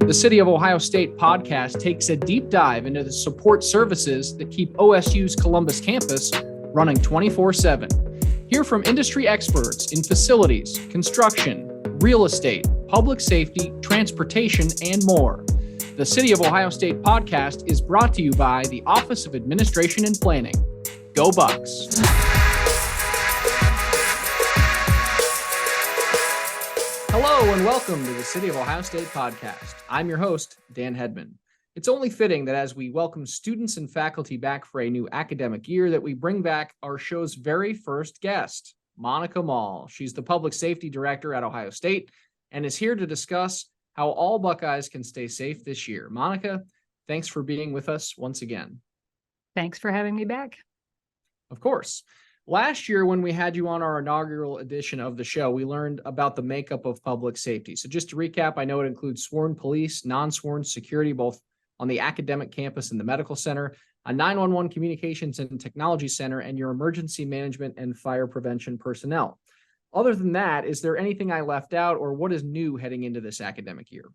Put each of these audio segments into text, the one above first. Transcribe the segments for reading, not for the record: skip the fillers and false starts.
The City of Ohio State podcast takes a deep dive into the support services that keep OSU's Columbus campus running 24/7. Hear from industry experts in facilities, construction, real estate, public safety, transportation, and more. The City of Ohio State podcast is brought to you by the Office of Administration and Planning. Go Bucks! Hello and welcome to the City of Ohio State podcast. I'm your host, Dan Hedman. It's only fitting that as we welcome students and faculty back for a new academic year that we bring back our show's very first guest, Monica Moll. She's the Public Safety Director at Ohio State and is here to discuss how all Buckeyes can stay safe this year. Monica, thanks for being with us once again. Thanks for having me back. Of course. Last year, when we had you on our inaugural edition of the show, we learned about the makeup of public safety. So just to recap, I know it includes sworn police, non-sworn security, both on the academic campus and the medical center, a 911 communications and technology center, and your emergency management and fire prevention personnel. Other than that, is there anything I left out, or what is new heading into this academic year?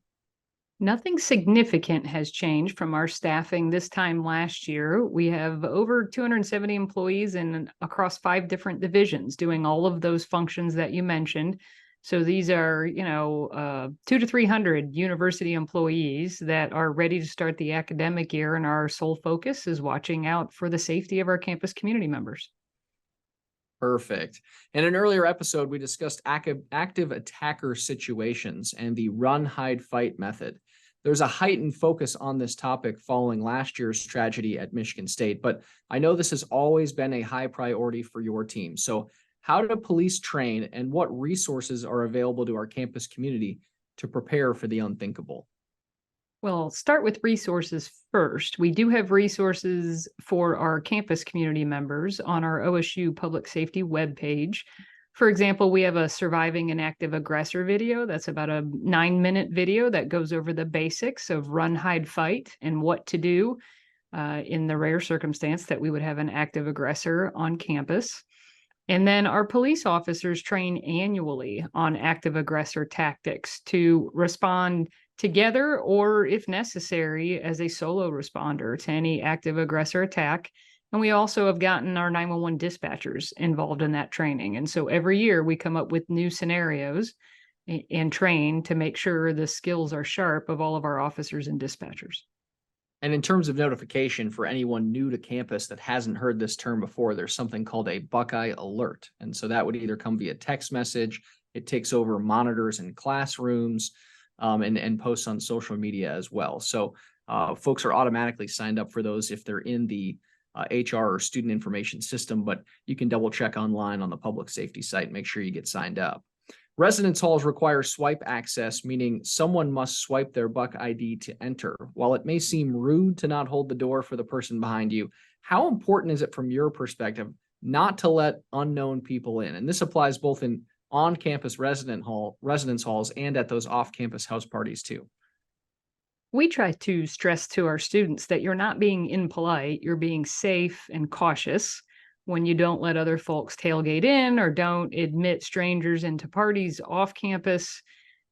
Nothing significant has changed from our staffing this time last year. We have over 270 employees across 5 different divisions doing all of those functions that you mentioned. So these are, 200 to 300 university employees that are ready to start the academic year, and our sole focus is watching out for the safety of our campus community members. Perfect. In an earlier episode, we discussed active attacker situations and the run, hide, fight method. There's a heightened focus on this topic following last year's tragedy at Michigan State, but I know this has always been a high priority for your team. So how do police train, and what resources are available to our campus community to prepare for the unthinkable? Well, start with resources first. We do have resources for our campus community members on our OSU Public Safety webpage. For example, we have a Surviving an Active Aggressor video. That's about a 9-minute video that goes over the basics of run, hide, fight and what to do in the rare circumstance that we would have an active aggressor on campus. And then our police officers train annually on active aggressor tactics to respond together or, if necessary, as a solo responder to any active aggressor attack. And we also have gotten our 911 dispatchers involved in that training. And so every year we come up with new scenarios and train to make sure the skills are sharp of all of our officers and dispatchers. And in terms of notification for anyone new to campus that hasn't heard this term before, there's something called a Buckeye Alert. And so that would either come via text message, it takes over monitors in classrooms, and posts on social media as well. So folks are automatically signed up for those if they're in the HR or student information system, but you can double check online on the public safety site and make sure you get signed up. Residence halls require swipe access, meaning someone must swipe their Buck ID to enter. While it may seem rude to not hold the door for the person behind you, how important is it from your perspective not to let unknown people in? And this applies both in on-campus residence halls and at those off-campus house parties too. We try to stress to our students that you're not being impolite, you're being safe and cautious when you don't let other folks tailgate in or don't admit strangers into parties off campus.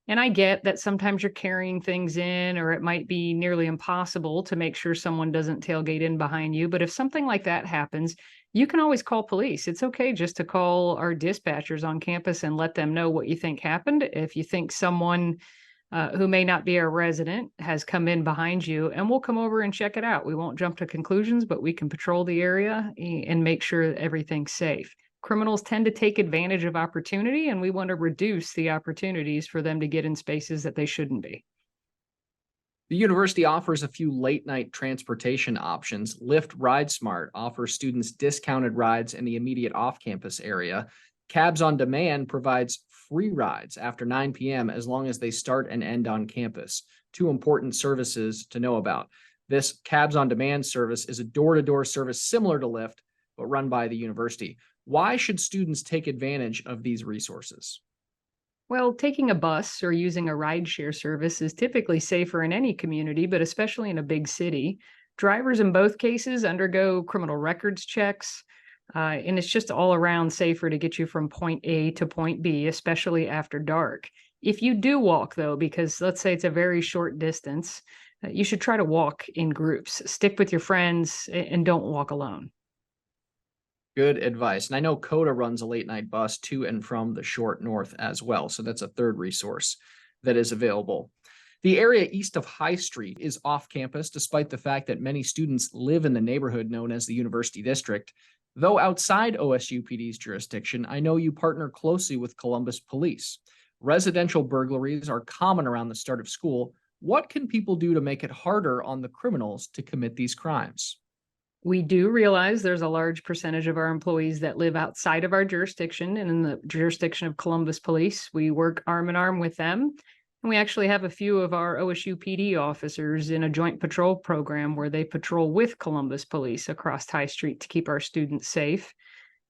And I get that sometimes you're carrying things in, or it might be nearly impossible to make sure someone doesn't tailgate in behind you. But if something like that happens, you can always call police. It's okay just to call our dispatchers on campus and let them know what you think happened. If you think someone who may not be a resident has come in behind you, and we'll come over and check it out. We won't jump to conclusions, but we can patrol the area and make sure that everything's safe. Criminals tend to take advantage of opportunity, and we want to reduce the opportunities for them to get in spaces that they shouldn't be. The university offers a few late-night transportation options. Lyft RideSmart offers students discounted rides in the immediate off-campus area. Cabs on Demand provides free rides after 9 p.m. as long as they start and end on campus. 2 important services to know about. This Cabs on Demand service is a door-to-door service similar to Lyft, but run by the university. Why should students take advantage of these resources? Well, taking a bus or using a rideshare service is typically safer in any community, but especially in a big city. Drivers in both cases undergo criminal records checks, and it's just all around safer to get you from point A to point B, especially after dark. If you do walk, though, because let's say it's a very short distance, you should try to walk in groups. Stick with your friends and don't walk alone. Good advice. And I know CODA runs a late night bus to and from the short north as well. So that's a third resource that is available. The area east of High Street is off campus, despite the fact that many students live in the neighborhood known as the University District. Though outside OSU PD's jurisdiction, I know you partner closely with Columbus Police. Residential burglaries are common around the start of school. What can people do to make it harder on the criminals to commit these crimes? We do realize there's a large percentage of our employees that live outside of our jurisdiction and in the jurisdiction of Columbus Police. We work arm in arm with them. And we actually have a few of our OSU PD officers in a joint patrol program where they patrol with Columbus Police across High Street to keep our students safe.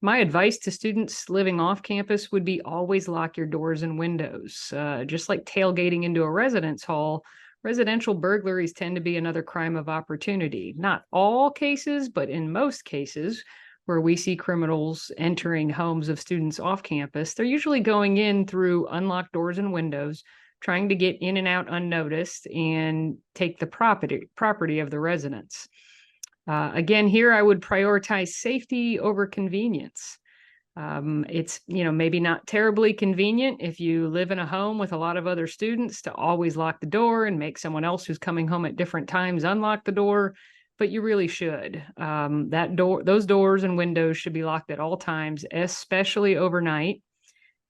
My advice to students living off campus would be always lock your doors and windows. Just like tailgating into a residence hall, residential burglaries tend to be another crime of opportunity. Not all cases, but in most cases where we see criminals entering homes of students off campus, they're usually going in through unlocked doors and windows, trying to get in and out unnoticed and take the property of the residents. Again, here I would prioritize safety over convenience. It's, maybe not terribly convenient if you live in a home with a lot of other students to always lock the door and make someone else who's coming home at different times unlock the door, but you really should. Those doors and windows should be locked at all times, especially overnight,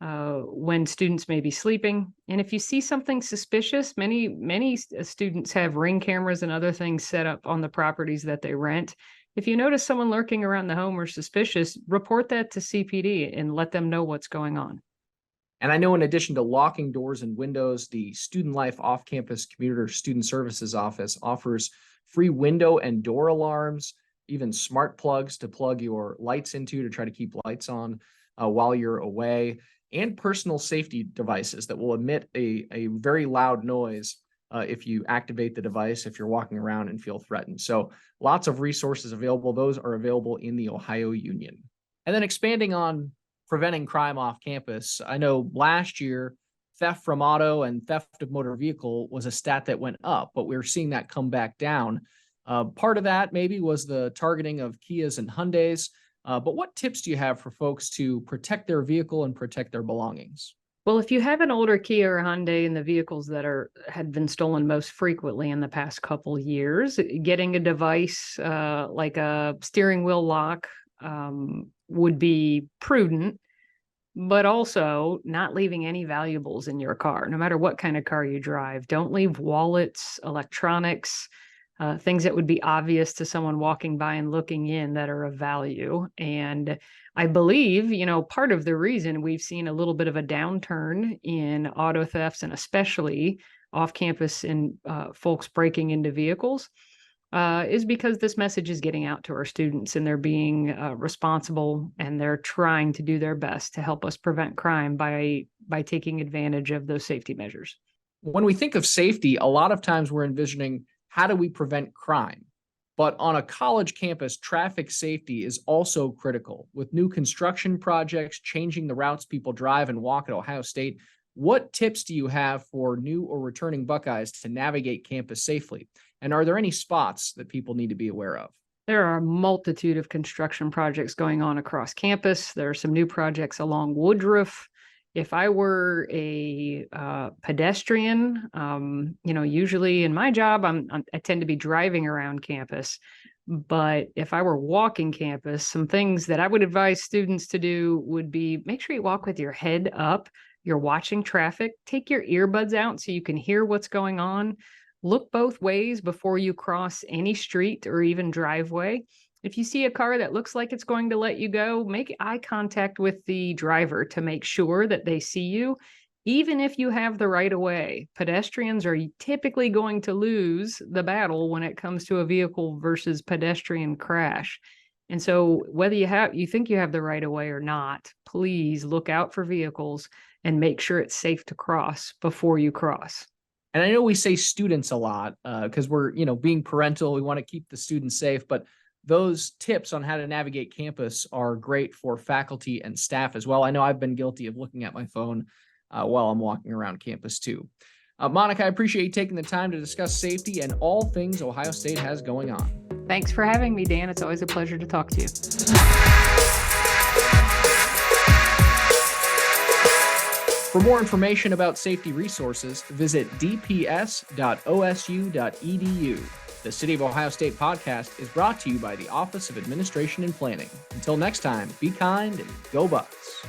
when students may be sleeping. And if you see something suspicious, many students have Ring cameras and other things set up on the properties that they rent. If you notice someone lurking around the home or suspicious, report that to CPD and let them know what's going on. And I know in addition to locking doors and windows, the Student Life Off-Campus Commuter Student Services Office offers free window and door alarms, even smart plugs to plug your lights into to try to keep lights on while you're away, and personal safety devices that will emit a very loud noise if you activate the device, if you're walking around and feel threatened. So lots of resources available. Those are available in the Ohio Union. And then expanding on preventing crime off campus, I know last year, theft from auto and theft of motor vehicle was a stat that went up, but we're seeing that come back down. Part of that maybe was the targeting of Kias and Hyundais. But what tips do you have for folks to protect their vehicle and protect their belongings? Well, if you have an older Kia or Hyundai and the vehicles that had been stolen most frequently in the past couple years, getting a device like a steering wheel lock would be prudent, but also not leaving any valuables in your car, no matter what kind of car you drive. Don't leave wallets, electronics, things that would be obvious to someone walking by and looking in that are of value. And I believe, part of the reason we've seen a little bit of a downturn in auto thefts and especially off campus and folks breaking into vehicles is because this message is getting out to our students and they're being responsible and they're trying to do their best to help us prevent crime by taking advantage of those safety measures. When we think of safety, a lot of times we're envisioning how do we prevent crime? But on a college campus, traffic safety is also critical. With new construction projects changing the routes people drive and walk at Ohio State, what tips do you have for new or returning Buckeyes to navigate campus safely? And are there any spots that people need to be aware of? There are a multitude of construction projects going on across campus. There are some new projects along Woodruff. If I were a pedestrian, usually in my job, I tend to be driving around campus. But if I were walking campus, some things that I would advise students to do would be make sure you walk with your head up. You're watching traffic. Take your earbuds out so you can hear what's going on. Look both ways before you cross any street or even driveway. If you see a car that looks like it's going to let you go, make eye contact with the driver to make sure that they see you. Even if you have the right of way, pedestrians are typically going to lose the battle when it comes to a vehicle versus pedestrian crash. And so whether you think you have the right of way or not, please look out for vehicles and make sure it's safe to cross before you cross. And I know we say students a lot because we're, being parental, we want to keep the students safe, but those tips on how to navigate campus are great for faculty and staff as well. I know I've been guilty of looking at my phone while I'm walking around campus too. Monica, I appreciate you taking the time to discuss safety and all things Ohio State has going on. Thanks for having me, Dan. It's always a pleasure to talk to you. For more information about safety resources, visit dps.osu.edu. The City of Ohio State podcast is brought to you by the Office of Administration and Planning. Until next time, be kind and go Bucks.